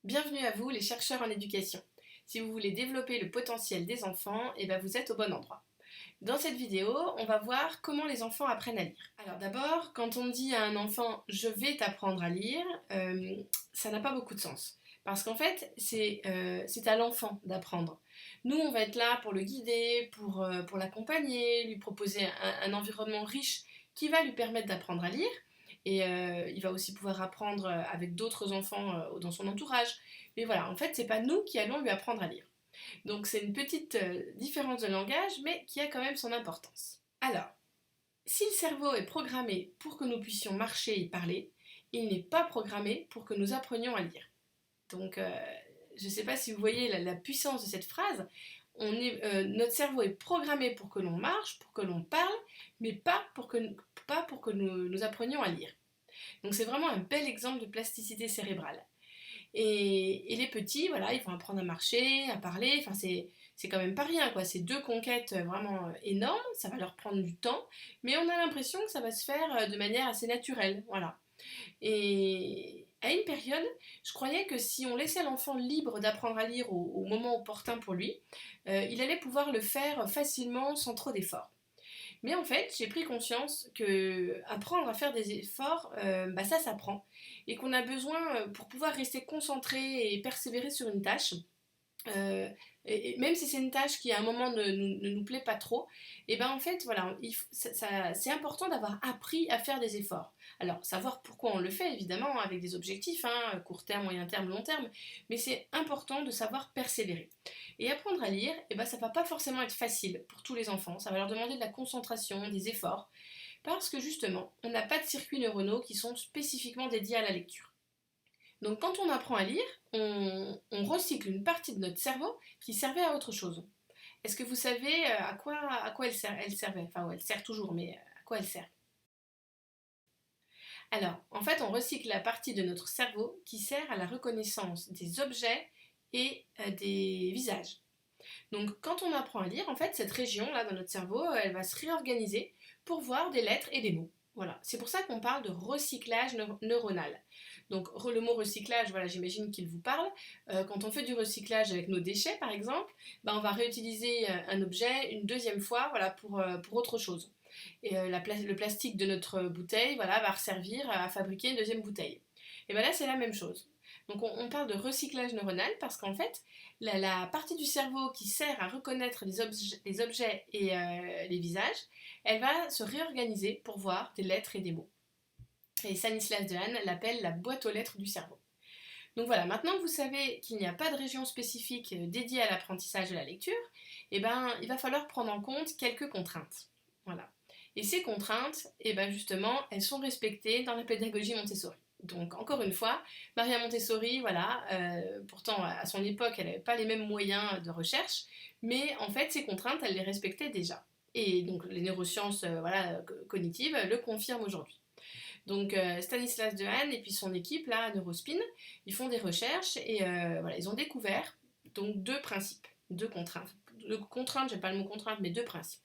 Bienvenue à vous les chercheurs en éducation. Si vous voulez développer le potentiel des enfants, vous êtes au bon endroit. Dans cette vidéo, on va voir comment les enfants apprennent à lire. Alors d'abord, quand on dit à un enfant «je vais t'apprendre à lire», ça n'a pas beaucoup de sens. Parce qu'en fait, c'est à l'enfant d'apprendre. Nous, on va être là pour le guider, pour l'accompagner, lui proposer un environnement riche qui va lui permettre d'apprendre à lire. Et il va aussi pouvoir apprendre avec d'autres enfants dans son entourage. Mais voilà, en fait, c'est pas nous qui allons lui apprendre à lire. Donc c'est une petite différence de langage, mais qui a quand même son importance. Alors, si le cerveau est programmé pour que nous puissions marcher et parler, il n'est pas programmé pour que nous apprenions à lire. Donc, je ne sais pas si vous voyez la puissance de cette phrase. Notre cerveau est programmé pour que l'on marche, pour que l'on parle, mais pas pour que nous apprenions à lire. Donc c'est vraiment un bel exemple de plasticité cérébrale. Et les petits, voilà, ils vont apprendre à marcher, à parler, enfin c'est quand même pas rien, quoi. C'est deux conquêtes vraiment énormes, ça va leur prendre du temps, mais on a l'impression que ça va se faire de manière assez naturelle, voilà. Et à une période, je croyais que si on laissait l'enfant libre d'apprendre à lire au moment opportun pour lui, il allait pouvoir le faire facilement sans trop d'efforts. Mais en fait, j'ai pris conscience que apprendre à faire des efforts, ça s'apprend. Et qu'on a besoin, pour pouvoir rester concentré et persévérer sur une tâche, euh, et même si c'est une tâche qui à un moment ne nous plaît pas trop, et ben en fait voilà, c'est important d'avoir appris à faire des efforts. Alors savoir pourquoi on le fait évidemment avec des objectifs, hein, court terme, moyen terme, long terme, mais c'est important de savoir persévérer. Et apprendre à lire, et ben ça va pas forcément être facile pour tous les enfants, ça va leur demander de la concentration, des efforts, parce que justement on n'a pas de circuits neuronaux qui sont spécifiquement dédiés à la lecture. Donc quand on apprend à lire, on recycle une partie de notre cerveau qui servait à autre chose. Est-ce que vous savez à quoi elle servait? Enfin, elle sert toujours, mais à quoi elle sert? Alors, en fait, on recycle la partie de notre cerveau qui sert à la reconnaissance des objets et des visages. Donc, quand on apprend à lire, en fait, cette région-là dans notre cerveau, elle va se réorganiser pour voir des lettres et des mots. Voilà, c'est pour ça qu'on parle de recyclage neuronal. Donc le mot recyclage, voilà, j'imagine qu'il vous parle. Quand on fait du recyclage avec nos déchets, par exemple, on va réutiliser un objet une deuxième fois, voilà, pour autre chose. Et le plastique de notre bouteille, voilà, va servir à fabriquer une deuxième bouteille. Et bien là, c'est la même chose. Donc on parle de recyclage neuronal parce qu'en fait, la partie du cerveau qui sert à reconnaître les objets et les visages, elle va se réorganiser pour voir des lettres et des mots. Et Stanislas Dehaene l'appelle la boîte aux lettres du cerveau. Donc voilà, maintenant que vous savez qu'il n'y a pas de région spécifique dédiée à l'apprentissage de la lecture, il va falloir prendre en compte quelques contraintes. Voilà. Et ces contraintes, justement, elles sont respectées dans la pédagogie Montessori. Donc encore une fois, Maria Montessori, voilà, pourtant à son époque, elle n'avait pas les mêmes moyens de recherche, mais en fait, ces contraintes, elle les respectait déjà. Et donc les neurosciences cognitives le confirment aujourd'hui. Donc Stanislas Dehaene et puis son équipe, là, à Neurospin, ils font des recherches et ils ont découvert donc deux principes, deux contraintes. Contraintes, j'ai pas le mot contrainte, mais deux principes.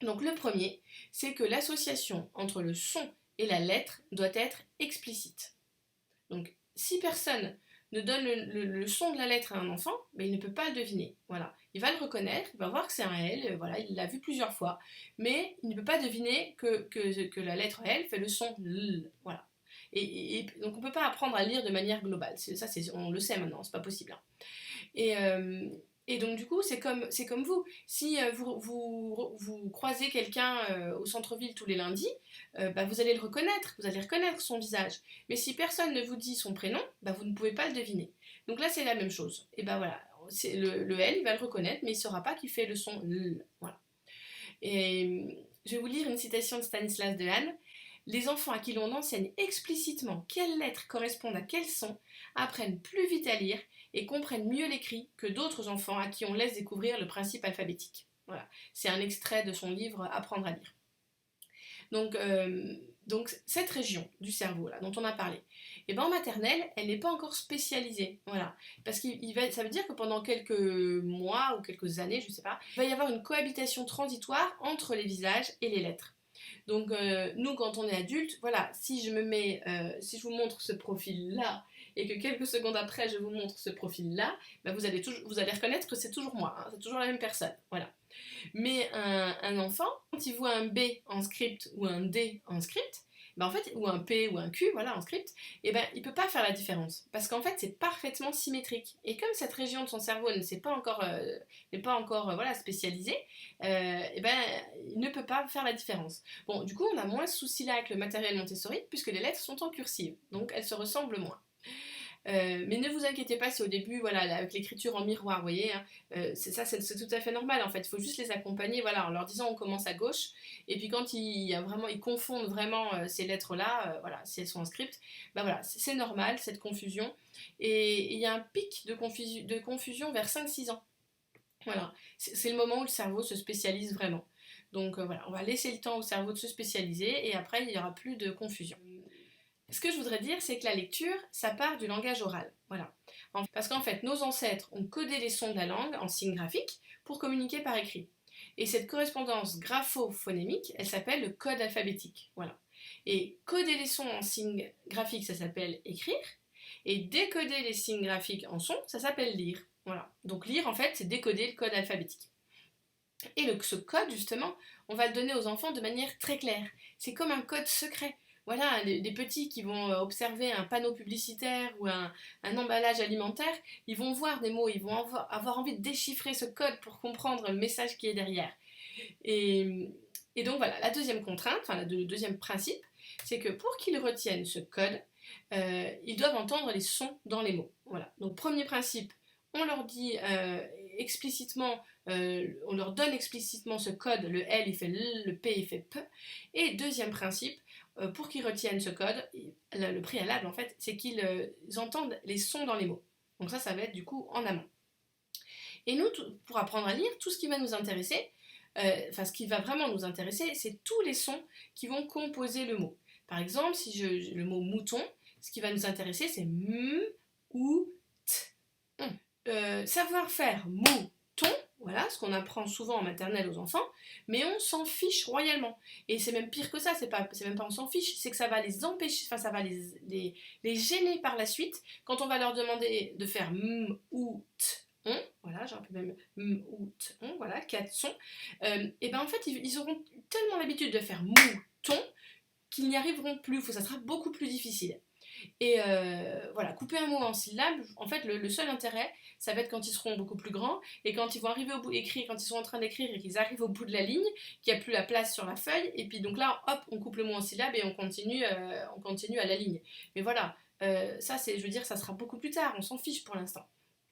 Donc le premier, c'est que l'association entre le son et la lettre doit être explicite. Donc si personne ne donne le son de la lettre à un enfant, il ne peut pas le deviner. Voilà. Il va le reconnaître, il va voir que c'est un L, voilà, il l'a vu plusieurs fois, mais il ne peut pas deviner que la lettre L fait le son L. Voilà. Donc on ne peut pas apprendre à lire de manière globale. Ça, on le sait maintenant, c'est pas possible. Hein. Et, euh, et donc du coup, c'est comme vous. Si vous croisez quelqu'un au centre-ville tous les lundis, vous allez le reconnaître, vous allez reconnaître son visage. Mais si personne ne vous dit son prénom, vous ne pouvez pas le deviner. Donc là, c'est la même chose. Et voilà, le L, il va le reconnaître, mais il ne saura pas qu'il fait le son L. Voilà. Et je vais vous lire une citation de Stanislas Dehaene. Les enfants à qui l'on enseigne explicitement quelles lettres correspondent à quels sons apprennent plus vite à lire et comprennent mieux l'écrit que d'autres enfants à qui on laisse découvrir le principe alphabétique. Voilà, c'est un extrait de son livre Apprendre à lire. Donc cette région du cerveau là, dont on a parlé, en maternelle, elle n'est pas encore spécialisée. Voilà. Parce que ça veut dire que pendant quelques mois ou quelques années, je ne sais pas, il va y avoir une cohabitation transitoire entre les visages et les lettres. Donc nous, quand on est adulte, voilà, si je vous montre ce profil-là et que quelques secondes après je vous montre ce profil-là, bah vous allez reconnaître que c'est toujours moi, hein, c'est toujours la même personne. Voilà. Mais un enfant, quand il voit un B en script ou un D en script, ben en fait, ou un P ou un Q, voilà, en script, et ben il peut pas faire la différence. Parce qu'en fait, c'est parfaitement symétrique. Et comme cette région de son cerveau n'est pas encore voilà, spécialisée, et ben il ne peut pas faire la différence. Bon, du coup, on a moins ce souci-là avec le matériel Montessori, puisque les lettres sont en cursive. Donc elles se ressemblent moins. Mais ne vous inquiétez pas si au début, voilà, avec l'écriture en miroir, vous voyez, hein, c'est tout à fait normal en fait. Il faut juste les accompagner, voilà, en leur disant on commence à gauche, et puis quand ils confondent vraiment ces lettres-là, voilà, si elles sont en script, bah voilà, c'est normal cette confusion. Et il y a un pic de confusion vers 5-6 ans. Voilà, c'est le moment où le cerveau se spécialise vraiment. Donc voilà, on va laisser le temps au cerveau de se spécialiser, et après il n'y aura plus de confusion. Ce que je voudrais dire, c'est que la lecture, ça part du langage oral. Voilà. Parce qu'en fait, nos ancêtres ont codé les sons de la langue en signes graphiques pour communiquer par écrit. Et cette correspondance grapho-phonémique, elle s'appelle le code alphabétique. Voilà. Et coder les sons en signes graphiques, ça s'appelle écrire. Et décoder les signes graphiques en sons, ça s'appelle lire. Voilà. Donc lire, en fait, c'est décoder le code alphabétique. Et ce code, justement, on va le donner aux enfants de manière très claire. C'est comme un code secret. Voilà, des petits qui vont observer un panneau publicitaire ou un emballage alimentaire, ils vont voir des mots, ils vont avoir envie de déchiffrer ce code pour comprendre le message qui est derrière. Et donc voilà, la deuxième contrainte, enfin le deuxième principe, c'est que pour qu'ils retiennent ce code, ils doivent entendre les sons dans les mots. Voilà. Donc premier principe, on leur dit explicitement, on leur donne explicitement ce code, le L il fait L, le P il fait P. Et deuxième principe, pour qu'ils retiennent ce code, le préalable en fait, c'est qu'ils entendent les sons dans les mots. Donc ça va être du coup en amont. Et nous, pour apprendre à lire, tout ce qui va nous intéresser, ce qui va vraiment nous intéresser, c'est tous les sons qui vont composer le mot. Par exemple, si le mot mouton, ce qui va nous intéresser, c'est m ou t. Savoir faire mouton, voilà, ce qu'on apprend souvent en maternelle aux enfants, mais on s'en fiche royalement. Et c'est même pire que ça, c'est même pas on s'en fiche, c'est que ça va les empêcher, enfin ça va les gêner par la suite quand on va leur demander de faire m ou t. Voilà, j'ai un peu même m ou t, voilà, 4 sons. Et ben en fait, ils auront tellement l'habitude de faire mouton qu'ils n'y arriveront plus, ça sera beaucoup plus difficile. Et voilà, couper un mot en syllabes, en fait, le seul intérêt, ça va être quand ils seront beaucoup plus grands et quand ils vont arriver au bout d'écrire, quand ils sont en train d'écrire et qu'ils arrivent au bout de la ligne, qu'il n'y a plus la place sur la feuille, et puis donc là, hop, on coupe le mot en syllabes et on continue à la ligne. Mais voilà, ça, je veux dire, ça sera beaucoup plus tard, on s'en fiche pour l'instant.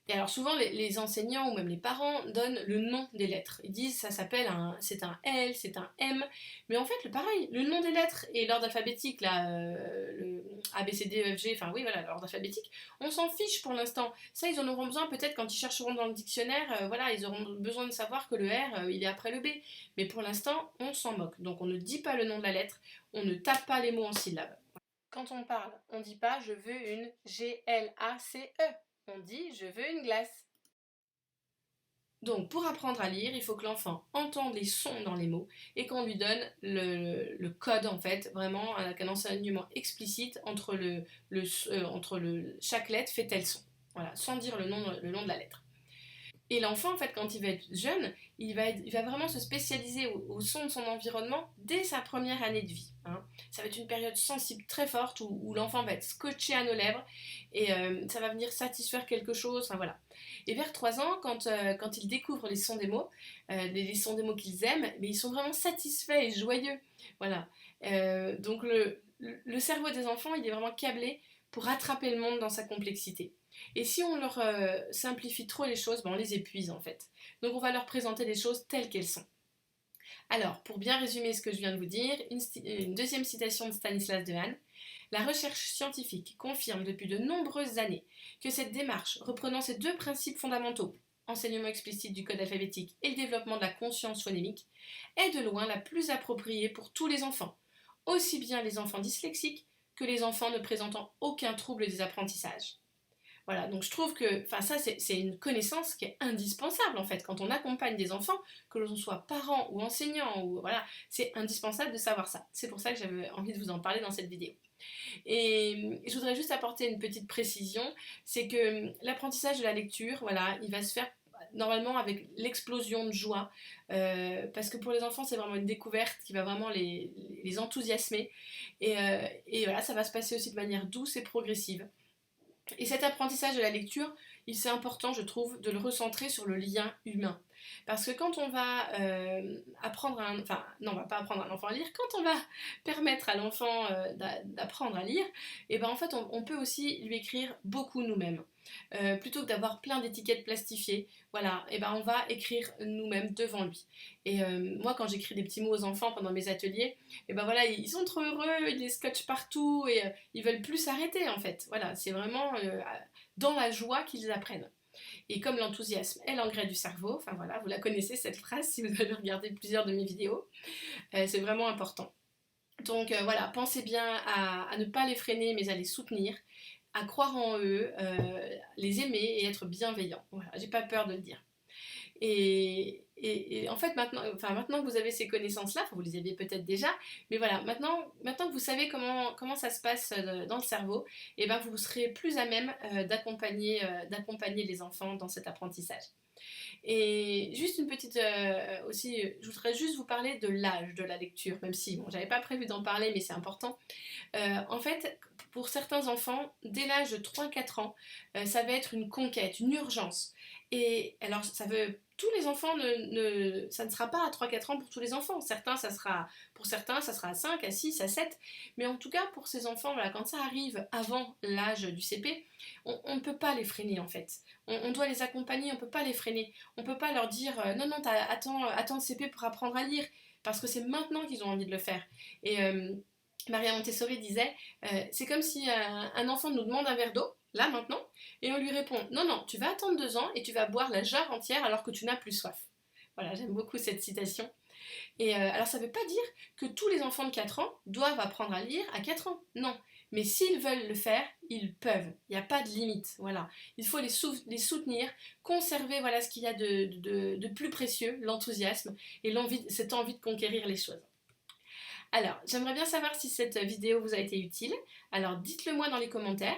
Et alors souvent les enseignants ou même les parents donnent le nom des lettres. Ils disent ça s'appelle c'est un L, c'est un M. Mais en fait, pareil, le nom des lettres et l'ordre alphabétique, là, le A, B, C, D, E, F, G, enfin oui, voilà, l'ordre alphabétique, on s'en fiche pour l'instant. Ça, ils en auront besoin peut-être quand ils chercheront dans le dictionnaire, voilà, ils auront besoin de savoir que le R, il est après le B. Mais pour l'instant, on s'en moque. Donc on ne dit pas le nom de la lettre, on ne tape pas les mots en syllabes. Quand on parle, on ne dit pas je veux une G-L-A-C-E. On dit je veux une glace. Donc pour apprendre à lire, il faut que l'enfant entende les sons dans les mots et qu'on lui donne le code en fait, vraiment avec un enseignement explicite entre chaque lettre fait tel son. Voilà, sans dire le nom de la lettre. Et l'enfant, en fait, quand il va être jeune, il va vraiment se spécialiser au son de son environnement dès sa première année de vie. Hein. Ça va être une période sensible très forte où l'enfant va être scotché à nos lèvres et ça va venir satisfaire quelque chose. Enfin, voilà. Et vers 3 ans, quand ils découvrent les sons des mots, les sons des mots qu'ils aiment, mais ils sont vraiment satisfaits et joyeux. Voilà. Donc le cerveau des enfants, il est vraiment câblé pour attraper le monde dans sa complexité. Et si on leur simplifie trop les choses, on les épuise en fait. Donc on va leur présenter les choses telles qu'elles sont. Alors, pour bien résumer ce que je viens de vous dire, une deuxième citation de Stanislas Dehaene. La recherche scientifique confirme depuis de nombreuses années que cette démarche, reprenant ces deux principes fondamentaux, enseignement explicite du code alphabétique et le développement de la conscience phonémique, est de loin la plus appropriée pour tous les enfants, aussi bien les enfants dyslexiques que les enfants ne présentant aucun trouble des apprentissages. Voilà, donc je trouve que ça c'est une connaissance qui est indispensable en fait quand on accompagne des enfants, que l'on soit parent ou enseignant, ou voilà, c'est indispensable de savoir ça. C'est pour ça que j'avais envie de vous en parler dans cette vidéo. Et je voudrais juste apporter une petite précision, c'est que l'apprentissage de la lecture, voilà, il va se faire normalement avec l'explosion de joie, parce que pour les enfants c'est vraiment une découverte qui va vraiment les enthousiasmer, et voilà, ça va se passer aussi de manière douce et progressive. Et cet apprentissage de la lecture, c'est important, je trouve, de le recentrer sur le lien humain. Parce que quand on va apprendre à un... Enfin, non, on va pas apprendre à un enfant à lire. Quand on va permettre à l'enfant d'apprendre à lire, et ben en fait, on peut aussi lui écrire beaucoup nous-mêmes. Plutôt que d'avoir plein d'étiquettes plastifiées, voilà, et ben on va écrire nous-mêmes devant lui. Et moi, quand j'écris des petits mots aux enfants pendant mes ateliers, et ben voilà, ils sont trop heureux, ils les scotchent partout et ils veulent plus s'arrêter en fait. Voilà, c'est vraiment dans la joie qu'ils apprennent. Et comme l'enthousiasme est l'engrais du cerveau, enfin voilà, vous la connaissez cette phrase si vous avez regardé plusieurs de mes vidéos, c'est vraiment important. Donc voilà, pensez bien à ne pas les freiner mais à les soutenir, à croire en eux, les aimer et être bienveillant. Voilà, j'ai pas peur de le dire. Et en fait, maintenant que vous avez ces connaissances-là, vous les aviez peut-être déjà, mais voilà, maintenant que vous savez comment ça se passe dans le cerveau, et ben vous serez plus à même d'accompagner les enfants dans cet apprentissage. Et juste une petite aussi, je voudrais juste vous parler de l'âge de la lecture, même si bon, j'avais pas prévu d'en parler, mais c'est important. En fait, pour certains enfants, dès l'âge de 3-4 ans, ça va être une conquête, une urgence. Et alors, tous les enfants, ça ne sera pas à 3-4 ans pour tous les enfants. Pour certains, ça sera à 5, à 6, à 7. Mais en tout cas, pour ces enfants, voilà, quand ça arrive avant l'âge du CP, on ne peut pas les freiner en fait. On doit les accompagner, on ne peut pas les freiner. On ne peut pas leur dire non, non, attends le CP pour apprendre à lire. Parce que c'est maintenant qu'ils ont envie de le faire. Et Maria Montessori disait, c'est comme si un enfant nous demande un verre d'eau, là maintenant, et on lui répond, non, non, tu vas attendre 2 ans et tu vas boire la jarre entière alors que tu n'as plus soif. Voilà, j'aime beaucoup cette citation. Et alors ça ne veut pas dire que tous les enfants de 4 ans doivent apprendre à lire à 4 ans, non. Mais s'ils veulent le faire, ils peuvent. Il n'y a pas de limite, voilà. Il faut les soutenir, conserver voilà, ce qu'il y a de plus précieux, l'enthousiasme et cette envie de conquérir les choses. Alors, j'aimerais bien savoir si cette vidéo vous a été utile. Alors, dites-le moi dans les commentaires.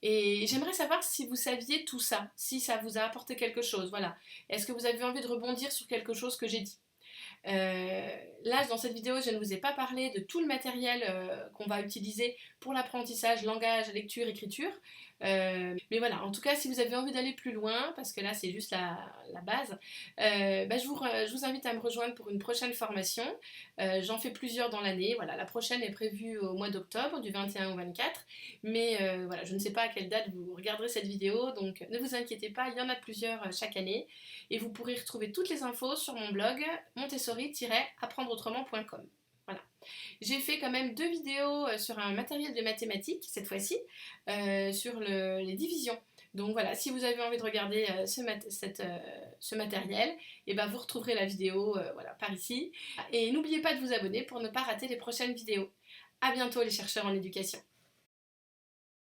Et j'aimerais savoir si vous saviez tout ça, si ça vous a apporté quelque chose. Voilà. Est-ce que vous avez envie de rebondir sur quelque chose que j'ai dit? Là, dans cette vidéo, je ne vous ai pas parlé de tout le matériel qu'on va utiliser pour l'apprentissage, langage, lecture, écriture. Mais voilà, en tout cas, si vous avez envie d'aller plus loin, parce que là, c'est juste la base, je vous invite à me rejoindre pour une prochaine formation. J'en fais plusieurs dans l'année. Voilà, la prochaine est prévue au mois d'octobre, du 21 au 24. Mais voilà, je ne sais pas à quelle date vous regarderez cette vidéo, donc ne vous inquiétez pas, il y en a plusieurs chaque année. Et vous pourrez retrouver toutes les infos sur mon blog montessori-apprendreautrement.com. Voilà. J'ai fait quand même 2 vidéos sur un matériel de mathématiques, cette fois-ci, sur les divisions. Donc voilà, si vous avez envie de regarder ce matériel, et ben vous retrouverez la vidéo voilà, par ici. Et n'oubliez pas de vous abonner pour ne pas rater les prochaines vidéos. A bientôt les chercheurs en éducation.